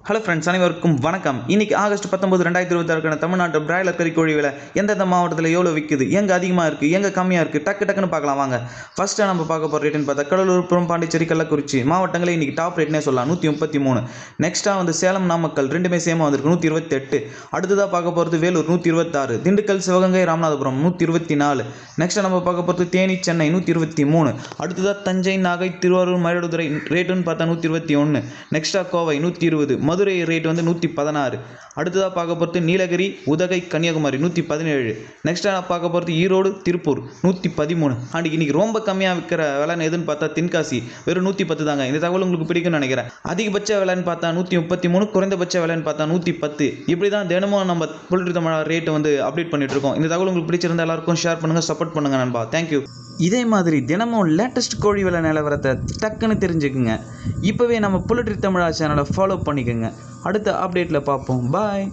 Hello friends, அனைவருக்கும் வணக்கம். இன்னைக்கு ஆகஸ்ட் 19, 2026 தமிழ்நாட்டு பிராய்லர் கறிக்கோழி விலை எந்தெந்த மாவட்டத்தில் எவ்வளோ விற்குது, எங்கே அதிகமாக இருக்குது, எங்கே கம்மியாக இருக்குது, டக்குன்னு பார்க்கலாம் வாங்க. ஃபஸ்ட்டு நம்ம பார்க்க போகிற ரேட்டுன்னு பார்த்தா கடலூர், புறம், பாண்டிச்சேரி, கள்ளக்குறிச்சி மாவட்டங்களே இன்றைக்கி டாப் ரேட்னே சொல்லலாம் 133. நெக்ஸ்ட்டாக வந்து சேலம், நாமக்கல் ரெண்டுமே சேமாக வந்திருக்கு 128. அடுத்ததாக பார்க்க போகிறது வேலூர் 126, திண்டுக்கல், சிவகங்கை, ராமநாதபுரம் 124. நெக்ஸ்ட்டாக நம்ம பார்க்க போகிறது தேனி, சென்னை 123. அடுத்ததாக தஞ்சை, நாகை, திருவாரூர், மயிலாடுதுறை ரேட்டுன்னு பார்த்தா 121. நெக்ஸ்ட்டாக கோவை 120. மதுரை ரேட் வந்து 116. அடுத்ததாக பார்க்க போகிறது நீலகிரி, உதகை, கன்னியாகுமரி 117. நெக்ஸ்ட்டாக பார்க்க போகிறது ஈரோடு, திருப்பூர் 113. அண்ட் இன்னைக்கு ரொம்ப கம்மியாக விற்கிற விலைன்னு எதுன்னு பார்த்தா தென்காசி வெறும் 110 தாங்க. இந்த தகவல் உங்களுக்கு பிடிக்கும்னு நினைக்கிறேன். அதிகபட்ச விலைன்னு பார்த்தா 133, குறைந்தபட்ச விலைன்னு பார்த்தா 110. இப்படி தான் தினமும் நம்ம புல்லட் தமிழ் ரேட்டு வந்து அப்டேட் பண்ணிட்டு இருக்கோம். இந்த தகவல் உங்களுக்கு பிடிச்சிருந்தா எல்லாருக்கும் ஷேர் பண்ணுங்கள், சப்போர்ட் பண்ணுங்கள் நண்பா. தேங்க்யூ. இதே மாதிரி தினமும் லேட்டஸ்ட் கோழி விலை நிலவரத்தை டக்குன்னு தெரிஞ்சுக்குங்க. இப்போவே நம்ம புல்லட் தமிழா சேனலை ஃபாலோ பண்ணிக்கோங்க. அடுத்த அப்டேட்டில் பார்ப்போம். பாய்.